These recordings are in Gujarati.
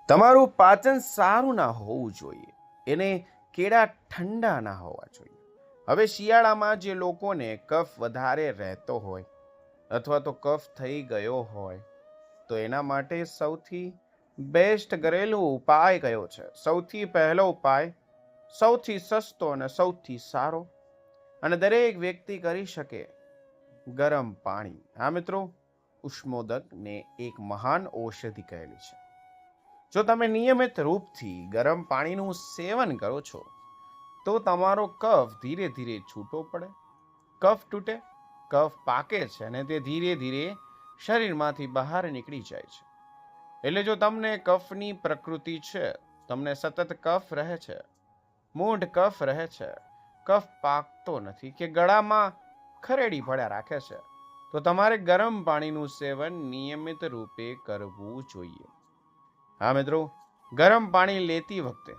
તમારું પાચન સારું ના હોવું જોઈએ, એને કેળા ઠંડા ના હોવા જોઈએ. હવે શિયાળામાં જે લોકોને કફ વધારે રહેતો હોય અથવા તો કફ થઈ ગયો હોય તો એના માટે સૌથી બેસ્ટ ઘરેલું ઉપાય કયો છે? સૌથી પહેલો ઉપાય, સૌથી સસ્તો અને સૌથી સારો, અને દરેક વ્યક્તિ કરી શકે, ગરમ પાણી. હા મિત્રો, ઉષ્મોદકને એક મહાન ઔષધિ કહેલી છે. જો તમે નિયમિત રૂપથી ગરમ પાણીનું સેવન કરો છો તો તમારો કફ ધીરે ધીરે છૂટો પડે, કફ તૂટે, કફ પાકે છે અને તે ધીરે ધીરે શરીરમાંથી બહાર નીકળી જાય છે. એટલે જો તમને કફની પ્રકૃતિ છે, તમને સતત કફ રહે છે, મૂઢ કફ રહે છે, કફ પાકતો નથી કે ગળામાં ખરેડી પડ્યા રાખે છે, તો તમારે ગરમ પાણીનું સેવન નિયમિત રૂપે કરવું જોઈએ. હા મિત્રો, ગરમ પાણી લેતી વખતે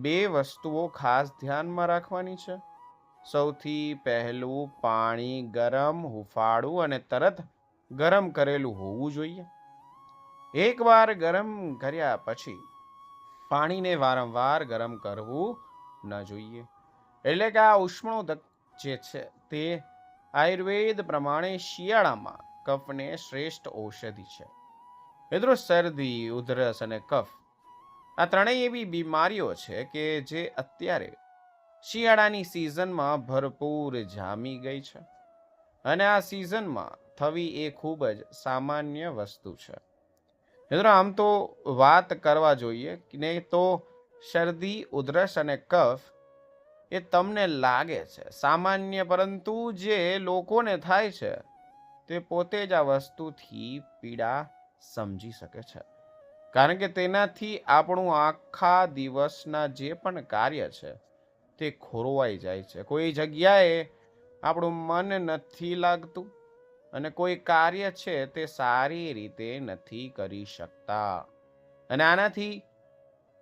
બે વસ્તુઓ ખાસ ધ્યાનમાં રાખવાની છે. સૌથી પહેલું, પાણી ગરમ, હુંફાળું અને તરત ગરમ કરેલું હોવું જોઈએ. એકવાર ગરમ કર્યા પછી પાણીને વારંવાર ગરમ કરવું ન જોઈએ. એટલે કે આ ઉષ્ણોદક જે છે તે આયુર્વેદ પ્રમાણે શિયાળામાં કફને શ્રેષ્ઠ ઔષધિ છે. મિત્રો, શરદી, ઉધરસ અને કફ આ ત્રણેય એવી બીમારીઓ છે કે જે અત્યારે શિયાળાની સિઝનમાં ભરપૂર જામી ગઈ છે અને આ સિઝનમાં થવી એ ખૂબ જ સામાન્ય વસ્તુ છે. મિત્રો, આમ તો વાત કરવા જોઈએ ને તો શરદી, ઉધરસ અને કફ એ તમને લાગે છે સામાન્ય, પરંતુ જે લોકોને થાય છે તે પોતે જ આ વસ્તુથી પીડા સમજી શકે છે. કારણ કે તેનાથી આપણું આખા દિવસના જે પણ કાર્ય છે તે ખોરવાઈ જાય છે. કોઈ જગ્યાએ આપણું મન નથી લાગતું અને કોઈ કાર્ય છે તે સારી રીતે નથી કરી શકતા, અને આનાથી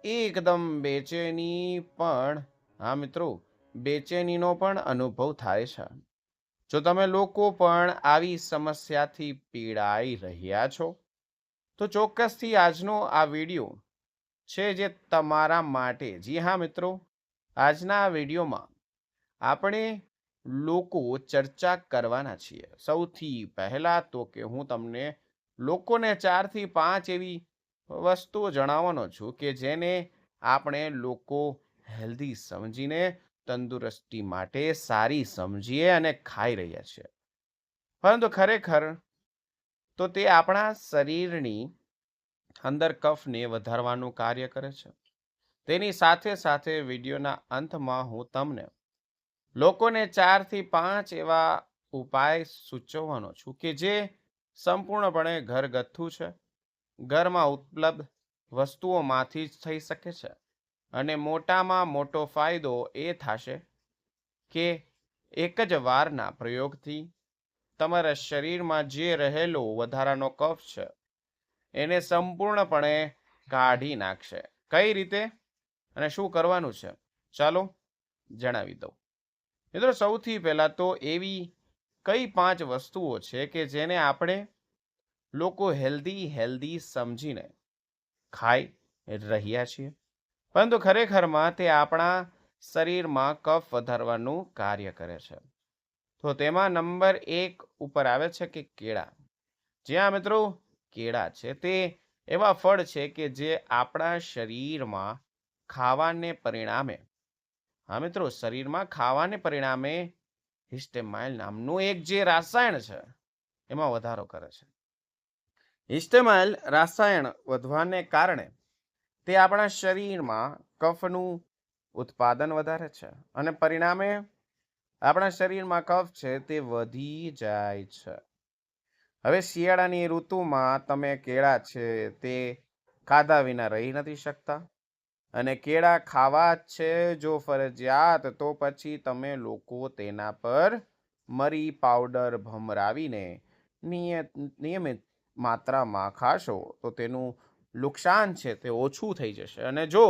એકદમ બેચેની પણ, હા મિત્રો, બેચેનીનો પણ અનુભવ થાય છે. જો તમે લોકો પણ આવી સમસ્યાથી પીડાઈ રહ્યા છો તો ચોક્કસથી આજનો આ વિડીયો છે જે તમારા માટે. જી હા મિત્રો, આજના આ વિડીયોમાં આપણે લોકો ચર્ચા કરવાના છીએ. સૌથી પહેલા તો કે હું તમને લોકોને 4 થી 5 એવી વસ્તુઓ જણાવવાનો છું કે જેને આપણે લોકો હેલ્ધી સમજીને તંદુરસ્તી માટે સારી સમજીએ અને ખાઈ રહ્યા છે, પરંતુ ખરેખર તો તે આપણા શરીરની અંદર કફને વધારવાનું કાર્ય કરે છે. તેની સાથે સાથે વિડીયોના અંતમાં હું તમને લોકોને 4 થી 5 એવા ઉપાય સૂચવવાનો છું કે જે સંપૂર્ણપણે ઘરગથ્થુ છે, ઘરમાં ઉપલબ્ધ વસ્તુઓમાંથી જ થઈ શકે છે, અને મોટામાં મોટો ફાયદો એ થશે કે એક જ વારના પ્રયોગથી તમારા શરીરમાં જે રહેલો વધારાનો કફ છે એને સંપૂર્ણપણે કાઢી નાખશે. કઈ રીતે અને શું કરવાનું છે, ચાલો જણાવી દઉં. મિત્રો, સૌથી પહેલા તો એવી કઈ 5 વસ્તુઓ છે કે જેને આપણે લોકો હેલ્ધી સમજીને ખાઈ રહ્યા છીએ, પરંતુ ખરેખરમાં તે આપણા શરીરમાં કફ વધારવાનું કાર્ય કરે છે. તો તેમાં નંબર 1 ઉપર આવે છે કે કેળા. જ્યાં મિત્રો, કેળા છે તે એવા ફળ છે કે જે આપણા શરીરમાં ખાવાને પરિણામે, હા મિત્રો, શરીરમાં ખાવાને પરિણામે હિસ્ટેમાઇલ નામનું એક જે રસાયણ છે એમાં વધારો કરે છે. હિસ્ટેમાઇલ રસાયણ વધવાને કારણે તે આપણા શરીરમાં કફનું ઉત્પાદન વધારે છે અને પરિણામે આપણા શરીરમાં કફ છે તે વધી જાય છે. હવે શિયાળાની ઋતુમાં તમે કેળા છે તે ખાધા વિના રહી નથી શકતા, અને કેળા ખાવા જ છે જો ફરજિયાત, તો પછી તમે લોકો તેના પર મરી પાવડર ભમરાવીને નિયમિત માત્રામાં ખાશો તો તેનું નુકસાન છે તે ઓછું થઈ જશે. અને જો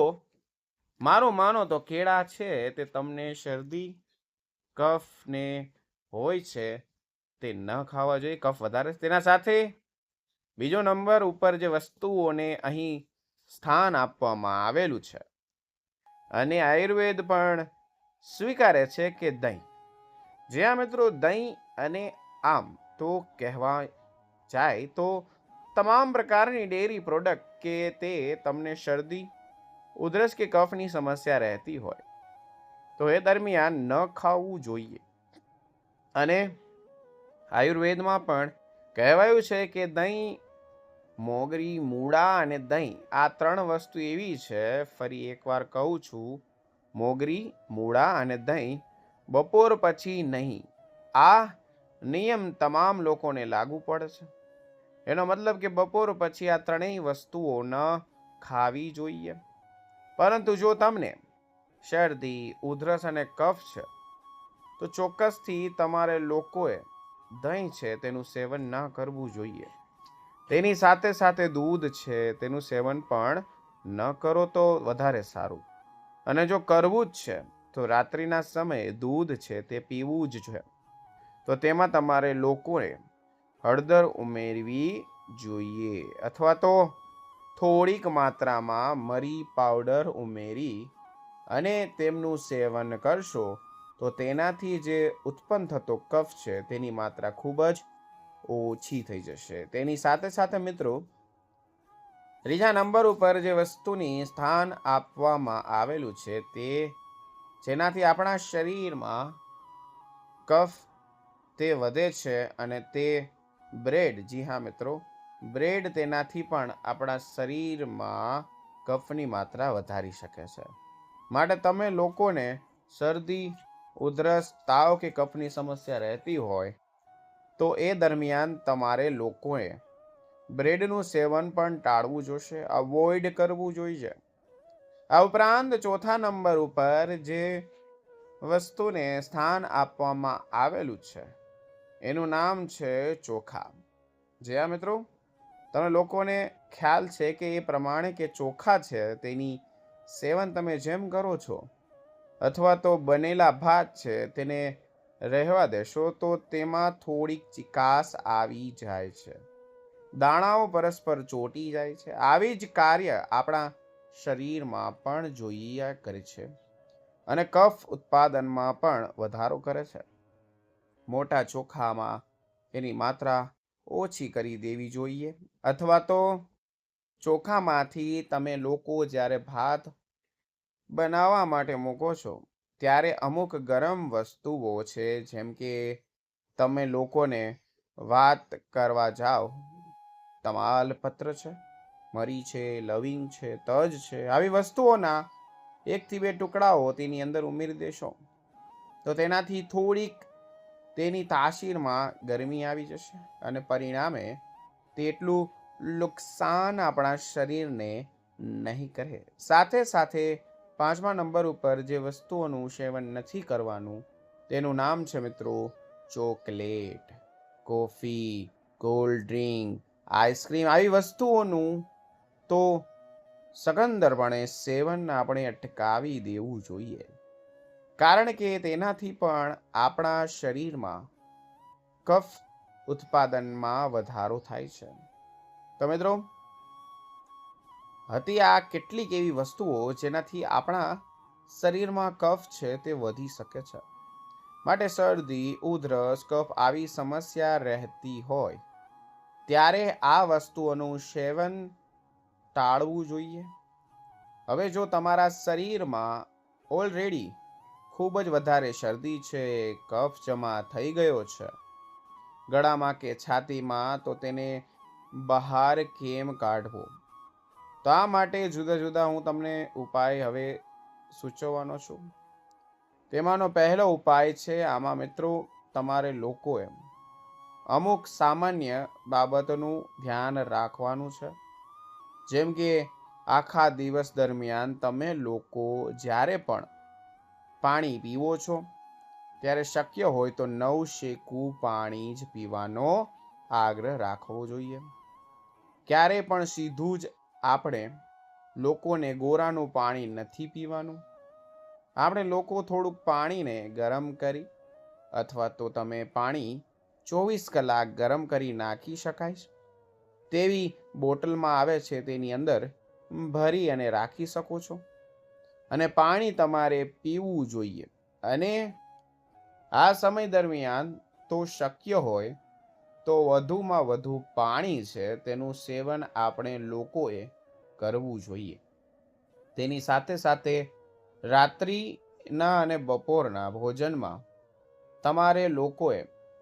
મારો માનો તો કેળા છે તે તમને શરદી, કફને હોય છે તે ન ખાવા જોઈએ, કફ વધારે. તેના સાથે બીજો નંબર ઉપર જે વસ્તુઓને અહીં સ્થાન આપવામાં આવેલું છે અને આયુર્વેદ પણ સ્વીકારે છે કે દહીં, જ્યાં મિત્રો દહીં અને આમ તો કહેવા જાય તો તમામ પ્રકારની ડેરી પ્રોડક્ટ કે તે તમને શરદી, ઉધરસ કે કફની સમસ્યા રહેતી હોય તો એ દરમિયાન ન ખાવું જોઈએ. અને આયુર્વેદમાં પણ કહેવાયું છે કે દહીં, મોગરી, મૂળા અને દહીં આ 3 વસ્તુ એવી છે, ફરી એકવાર કહું છું, મોગરી, મૂળા અને દહીં બપોર પછી નહીં. આ નિયમ તમામ લોકોને લાગુ પડે છે. એનો મતલબ કે બપોર પછી આ 3 વસ્તુઓ ન ખાવી જોઈએ. પરંતુ જો તમને શરદી, ઉધરસ અને કફ છે તો ચોક્કસથી તમારે લોકોએ દહીં છે તેનું સેવન ન કરવું જોઈએ. તેની સાથે સાથે દૂધ છે તેનું સેવન પણ ન કરો તો વધારે સારું. અને જો કરવું જ છે તો રાત્રિના સમયે દૂધ છે તે પીવું જ છે. તો તેમાં તમારે લોકોએ હળદર ઉમેરવી જોઈએ અથવા તો થોડીક માત્રામાં મરી પાવડર ઉમેરી અને તેમનું સેવન કરશો તો તેનાથી જે ઉત્પન્ન થતો કફ છે તેની માત્રા ખૂબ જ ઓછી થઈ જશે. તેની સાથે સાથે મિત્રો ત્રીજા નંબર ઉપર જે વસ્તુની સ્થાન આપવામાં આવેલું છે તે જેનાથી આપણા શરીરમાં કફ તે વધે છે અને તે બ્રેડ, જી હા મિત્રો, બ્રેડ તેનાથી પણ આપણા શરીરમાં કફની માત્રા વધારી શકે છે. માટે તમે લોકોને શરદી, ઉધરસ, તાવ કે કફની સમસ્યા રહેતી હોય તો એ દરમિયાન તમારે લોકોએ બ્રેડનું સેવન પણ ટાળવું જોશે, અવોઇડ કરવું જોઈએ. આ ઉપરાંત ચોથા નંબર ઉપર જે વસ્તુને સ્થાન આપવામાં આવેલું છે એનું નામ છે ચોખા. જે આ મિત્રો તમે લોકોને ખ્યાલ છે કે એ પ્રમાણે કે ચોખા છે તેની સેવન તમે જેમ કરો છો અથવા તો બનેલા ભાત છે તેને રહેવા દેશો તો તેમાં થોડીક ચિકાસ આવી જાય છે, દાણાઓ પરસ્પર ચોટી જાય છે. આવી જ કાર્ય આપણા શરીરમાં પણ જોયા કરે છે અને કફ ઉત્પાદનમાં પણ વધારો કરે છે. મોટા ચોખામાં એની માત્રા ઓછી કરી દેવી જોઈએ અથવા તો ચોખામાંથી તમે લોકો જ્યારે ભાત બનાવવા માટે મૂકો છો ત્યારે અમુક ગરમ વસ્તુઓ છે, જેમ કે તમે લોકોને વાત કરવા જાઓ, તમાલપત્ર છે, મરી છે, લવિંગ છે, તજ છે, આવી વસ્તુઓના 1 થી 2 ટુકડાઓ તેની અંદર ઉમેરી દેશો તો તેનાથી થોડીક તેની તાસીરમાં ગરમી આવી જશે અને પરિણામે તેટલું નુકસાન આપણા શરીરને નહીં કરે. સાથે સાથે 5મા નંબર ઉપર જે વસ્તુઓનું સેવન નથી કરવાનું તેનું નામ છે મિત્રો chocolate, coffee, cold drink, ice cream. આવી વસ્તુઓનું તો સકંદરપણે સેવન આપણે અટકાવી દેવું જોઈએ, કારણ કે તેનાથી પણ આપણા શરીરમાં કફ ઉત્પાદનમાં વધારો થાય છે. તો મિત્રો હતી આ કેટલીક એવી વસ્તુઓ જેનાથી આપણા શરીરમાં કફ છે તે વધી શકે છે. માટે શરદી, ઉધરસ, કફ આવી સમસ્યા રહેતી હોય ત્યારે આ વસ્તુઓનું સેવન ટાળવું જોઈએ. હવે જો તમારા શરીરમાં ઓલરેડી ખૂબ જ વધારે શરદી છે, કફ જમા થઈ ગયો છે ગળામાં કે છાતીમાં, તો તેને બહાર કેમ કાઢવો? તો આ માટે જુદા જુદા હું તમને ઉપાય હવે સૂચવવાનો છું. તેમાંનો પહેલો ઉપાય છે, આમાં મિત્રો તમારે લોકોએ અમુક સામાન્ય બાબતોનું ધ્યાન રાખવાનું છે. જેમ કે આખા દિવસ દરમિયાન તમે લોકો જ્યારે પણ પાણી પીવો છો ત્યારે શક્ય હોય તો નવશેકું પાણી જ પીવાનો આગ્રહ રાખવો જોઈએ. ક્યારેય પણ સીધું જ આપણે લોકોને ગોરાનું પાણી નથી પીવાનું. આપણે લોકો થોડુંક પાણીને ગરમ કરી અથવા તો તમે પાણી 24 કલાક ગરમ કરી નાખી શકાય તેવી બોટલમાં આવે છે તેની અંદર ભરી અને રાખી શકો છો. અને પાણી તમારે પીવું જોઈએ. અને આ સમય દરમિયાન તો શક્ય હોય તો વધુમાં વધુ પાણી છે તેનું સેવન આપણે લોકોએ કરવું જોઈએ. તેની સાથે સાથે રાત્રિના અને બપોરના ભોજનમાં તમારે લોકોએ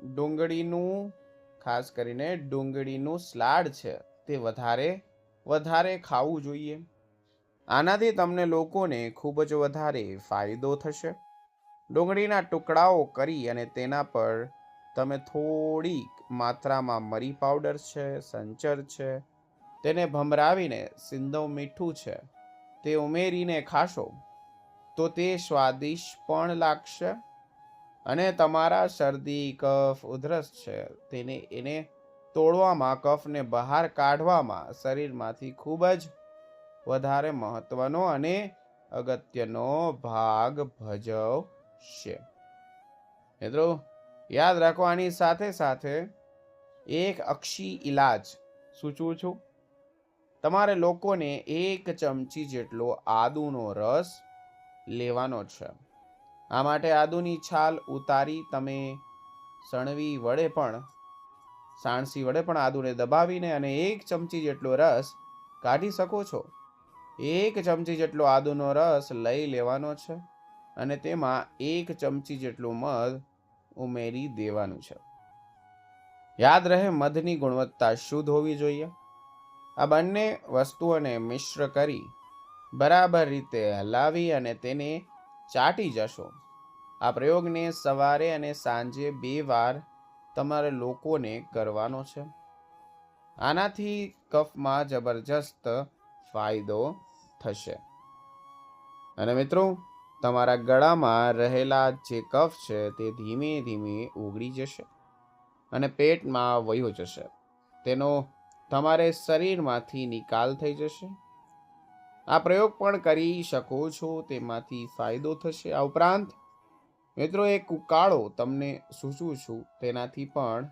ડુંગળીનું, ખાસ કરીને ડુંગળીનું સલાડ છે તે વધારે ખાવું જોઈએ. આનાથી તમને લોકોને ખૂબ જ વધારે ફાયદો થશે. ડુંગળીના ટુકડાઓ કરી અને તેના પર તમે થોડીક માત્રામાં મરી પાવડર છે, સંચર છે, તેને ભમરાવીને સિંધવ મીઠું છે તે ઉમેરીને ખાશો તો તે સ્વાદિષ્ટ પણ લાગશે. અને તમારા શરદી, કફ, ઉધરસ છે એને તોડવામાં, કફને બહાર કાઢવામાં શરીરમાંથી ખૂબ જ વધારે મહત્વનો અને અગત્યનો ભાગ ભજવશે. મિત્રો યાદ રાખો, આની સાથે સાથે એક અક્ષી ઇલાજ સૂચવું છું. તમારે લોકોને 1 ચમચી જેટલો આદુનો રસ લેવાનો છે. આ માટે આદુની છાલ ઉતારી તમે સાણસી વડે પણ આદુને દબાવીને અને 1 ચમચી જેટલો રસ કાઢી શકો છો. 1 ચમચી જેટલો આદુનો રસ લઈ લેવાનો છે અને તેમાં 1 ચમચી જેટલું મધ ઉમેરી દેવાનું છે. યાદ રહે, મધની ગુણવત્તા શુદ્ધ હોવી જોઈએ. આ બંને વસ્તુઓને મિશ્ર કરી બરાબર રીતે હલાવી અને તેને ચાટી જશો. આ પ્રયોગને સવારે અને સાંજે 2 વાર તમારે લોકોને કરવાનો છે. આનાથી કફમાં જબરજસ્ત ફાયદો થશે. અને મિત્રો, તમારા ગળામાં રહેલા જે કફ છે તે ધીમે ધીમે ઓગળી જશે અને પેટમાં વયો જશે. તેનો તમારે શરીરમાંથી નિકાલ થઈ જશે. આ પ્રયોગ પણ કરી શકો છો, તેમાંથી ફાયદો થશે. આ ઉપરાંત મિત્રો, એક ઉકાળો તમને સૂચવું છું, તેનાથી પણ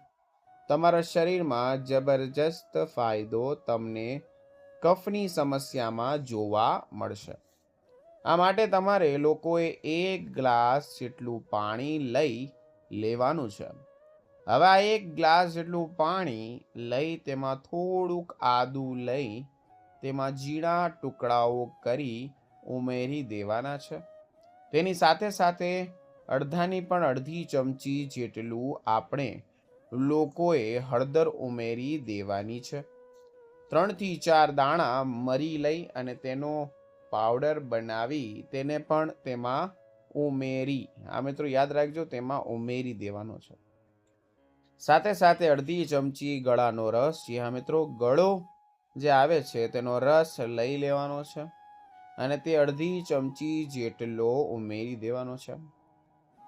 તમારા શરીરમાં જબરજસ્ત ફાયદો તમને કફની સમસ્યામાં જોવા મળશે. આ માટે તમારે લોકોએ 1 ગ્લાસ જેટલું પાણી લઈ લેવાનું છે. હવે આ 1 ગ્લાસ જેટલું પાણી લઈ તેમાં થોડુંક આદું લઈ તેમાં ઝીણા ટુકડાઓ કરી ઉમેરી દેવાના છે. તેની સાથે સાથે અડધી ચમચી જેટલું આપણે લોકોએ હળદર ઉમેરી દેવાની છે. 3 થી 4 દાણા મરી લઈ અને તેનો પાવડર બનાવી તેને પણ તેમાં ઉમેરી, આ મિત્રો યાદ રાખજો, તેમાં ઉમેરી દેવાનો છે. સાથે સાથે અડધી ચમચી ગળાનો રસ, જી હા મિત્રો, ગળો જે આવે છે તેનો રસ લઈ લેવાનો છે અને તે અડધી ચમચી જેટલો ઉમેરી દેવાનો છે.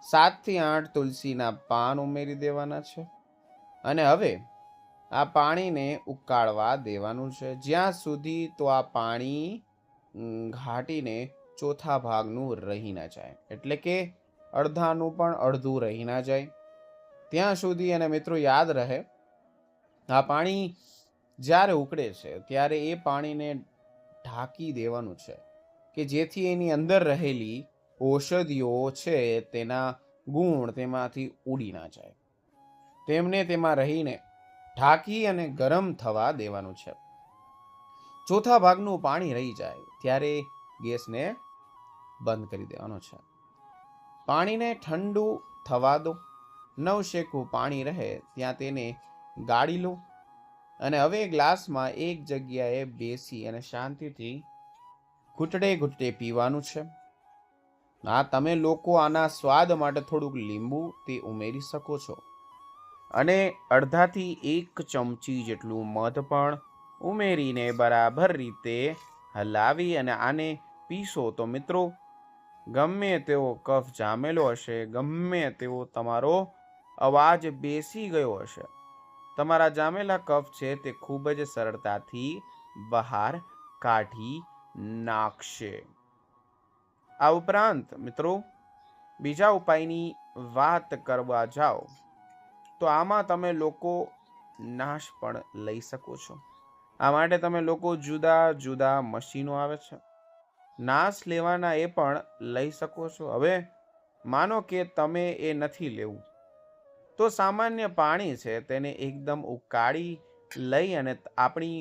7 થી 8 તુલસીના પાન ઉમેરી દેવાના છે. અને હવે આ પાણીને ઉકાળવા દેવાનું છે, જ્યાં સુધી તો આ પાણી ઘાટીને ચોથા ભાગનું રહી ના જાય, એટલે કે અડધાનું પણ અડધું રહી ના જાય ત્યાં સુધી. અને મિત્રો યાદ રહે, આ પાણી જ્યારે ઉકળે છે ત્યારે એ પાણીને ઢાંકી દેવાનું છે કે જેથી એની અંદર રહેલી ઔષધિઓ છે તેના ગુણ તેમાંથી ઉડી ના જાય. તેમને તેમાં રહીને ઢાંકી અને ગરમ થવા દેવાનું છે. ચોથા ભાગનું પાણી રહી જાય ત્યારે ગેસને બંધ કરી દેવાનો છે. પાણીને ઠંડુ થવા દો. નવશેકું પાણી રહે ત્યાં તેને ગાળી લો. અને હવે ગ્લાસમાં એક જગ્યાએ બેસી અને શાંતિથી ઘૂંટડે પીવાનું છે. તમે લોકો આના સ્વાદ માટે થોડુંક લીંબુ તે ઉમેરી શકો છો. અને અડધાથી 1 ચમચી જેટલું મધ પણ ઉમેરીને બરાબર રીતે હલાવી અને આને પીશો તો મિત્રો, ગમે તેવો કફ જામેલો હશે, ગમે તેવો તમારો અવાજ બેસી ગયો હશે, તમારા જામેલા કફ છે તે ખૂબ જ સરળતાથી બહાર કાઢી નાખશે. આ ઉપરાંત મિત્રો, બીજા ઉપાયની વાત કરવા જાઓ તો આમાં તમે લોકો નાશ પણ લઈ શકો છો. આ માટે તમે લોકો જુદા જુદા મશીનો આવે છે, નાશ લેવાના એ પણ લઈ શકો છો. હવે માનો કે તમે એ નથી લેવું, તો સામાન્ય પાણી છે તેને એકદમ ઉકાળી લઈ અને આપણી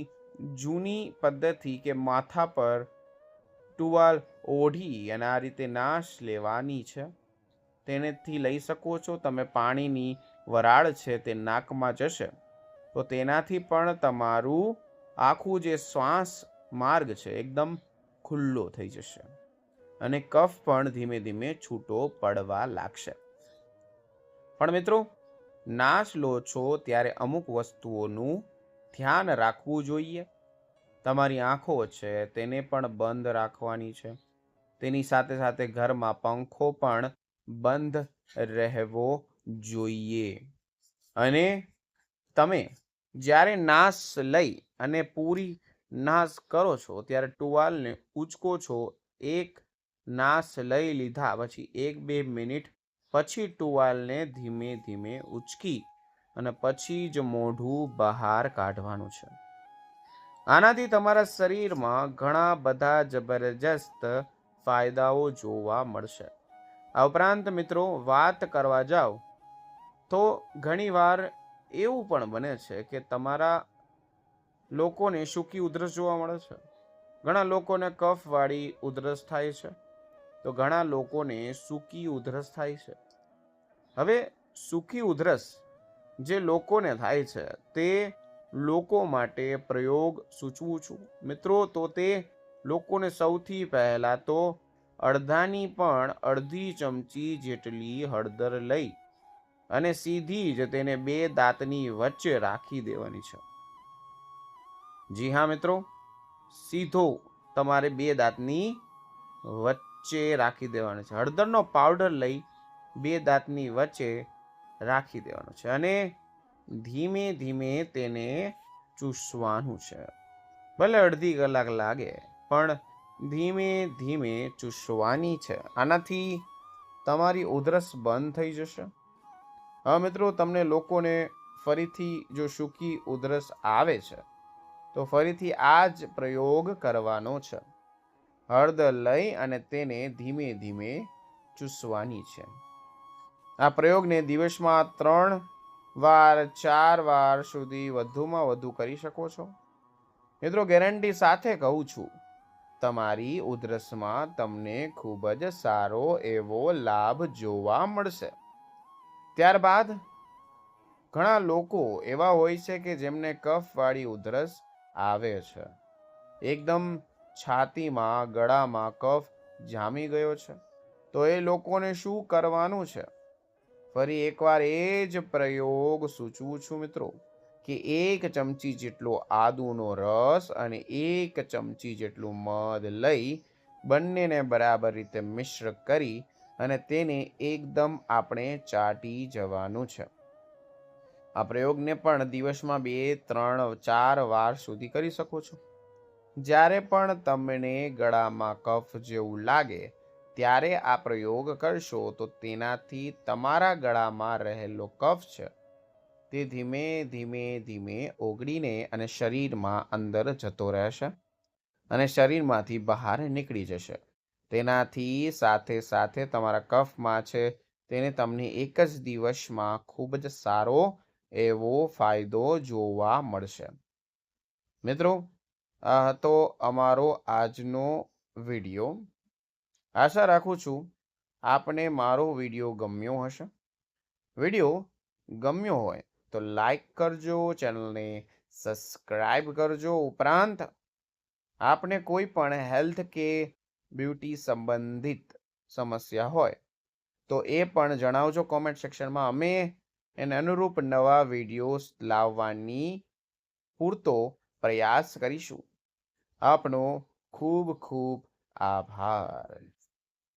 જૂની પદ્ધતિ કે માથા પર ટુવાલ ઓઢી અને આ રીતે નાશ લેવાની છે, તેનેથી લઈ શકો છો. તમે પાણીની વરાળ છે તે નાકમાં જશે તો તેનાથી પણ તમારું આખું જે શ્વાસ માર્ગ છે એકદમ ખુલ્લો થઈ જશે અને કફ પણ ધીમે ધીમે છૂટો પડવા લાગશે. પણ મિત્રો, નાશ લો છો ત્યારે અમુક વસ્તુઓનું ધ્યાન રાખવું જોઈએ. તમારી આંખો છે તેને પણ બંધ રાખવાની છે. તેની સાથે સાથે ઘરમાં પંખો પણ બંધ રહેવો જોઈએ. અને તમે જ્યારે નાશ લઈ અને પૂરી નાશ કરો છો ત્યારે ટુવાલને ઉચકો છો. એક નાશ લઈ લીધા પછી 1-2 મિનિટ પછી ટુવાલને ધીમે ધીમે ઉચકી અને પછી જ મોઢું બહાર કાઢવાનું છે. આનાથી તમારા શરીરમાં ઘણા બધા જબરજસ્ત ફાયદાઓ જોવા મળશે. આ ઉપરાંત મિત્રો, વાત કરવા જાઓ તો ઘણીવાર એવું પણ બને છે કે તમારા લોકોને સૂકી ઉધરસ જોવા મળે છે. ઘણા લોકોને કફવાળી ઉધરસ થાય છે, તો ઘણા લોકોને સૂકી ઉધરસ થાય છે. હવે સૂકી ઉધરસ જે લોકોને થાય છે તે લોકો માટે પ્રયોગ સૂચવું છું મિત્રો. તો તે લોકોને સૌથી પહેલા તો અડધાની પણ અડધી ચમચી જેટલી હળદર લઈ અને સીધી જ તેને 2 દાંતની વચ્ચે રાખી દેવાની છે. જી હા મિત્રો, સીધો તમારે 2 દાંતની વચ્ચે રાખી દેવાનો છે. હળદરનો પાવડર લઈ 2 દાંતની વચ્ચે રાખી દેવાનો છે અને ધીમે ધીમે તેને ચૂસવાનું છે. ભલે અડધી કલાક લાગે પણ ધીમે ધીમે ચૂસવાની છે. આનાથી તમારી ઉધરસ બંધ થઈ જશે. હવે મિત્રો, તમને લોકોને ફરીથી જો સૂકી ઉધરસ આવે છે તો ફરીથી આ જ પ્રયોગ કરવાનો છે. હળદર લઈ અને તેને ધીમે ધીમે ચૂસવાની છે. આ પ્રયોગને દિવસમાં 3 વાર 4 વાર સુધી વધુમાં વધુ કરી શકો છો. મિત્રો, ગેરંટી સાથે કહું છું, તમારી ઉધરસમાં તમને ખૂબ જ સારો એવો લાભ જોવા મળશે. ત્યારબાદ ઘણા લોકો એવા હોય છે કે જેમને કફવાળી ઉધરસ આવે છે. એકદમ છાતીમાં ગળામાં કફ જામી ગયો છે, તો એ લોકોને શું કરવાનું છે? ફરી એકવાર એ જ પ્રયોગ સૂચવું છું મિત્રો કે 1 ચમચી જેટલો આદુનો રસ અને 1 ચમચી જેટલું મધ લઈ બંનેને બરાબર રીતે મિશ્ર કરી અને તેને એકદમ આપણે ચાટી જવાનું છે. આ પ્રયોગને પણ દિવસમાં 2, 3, 4 વાર સુધી કરી શકો છો. જ્યારે પણ તમને ગળામાં કફ જેવું લાગે ત્યારે આ પ્રયોગ કરશો તો તેનાથી તમારા ગળામાં રહેલો કફ છે તે ધીમે ધીમે ધીમે ઓગળીને અને શરીરમાં અંદર જતો રહેશે અને શરીરમાંથી બહાર નીકળી જશે. તેનાથી સાથે સાથે તમારા કફમાં છે તેને તમને એક જ દિવસમાં ખૂબ જ સારો એવો ફાયદો જોવા મળશે. મિત્રો, આ હતો અમારો આજનો વિડીયો. આશા રાખું છું આપને મારો વિડીયો ગમ્યો હશે. વિડીયો ગમ્યો હોય તો લાઈક કરજો, ચેનલને સબસ્ક્રાઈબ કરજો. ઉપરાંત આપને કોઈ પણ હેલ્થ કે બ્યુટી સંબંધિત સમસ્યા હોય તો એ પણ જણાવજો કોમેન્ટ સેક્શનમાં. અમે એને અનુરૂપ નવા વિડીયોઝ લાવવાની પૂરતો પ્રયાસ કરીશું. આપનો ખૂબ ખૂબ આભાર.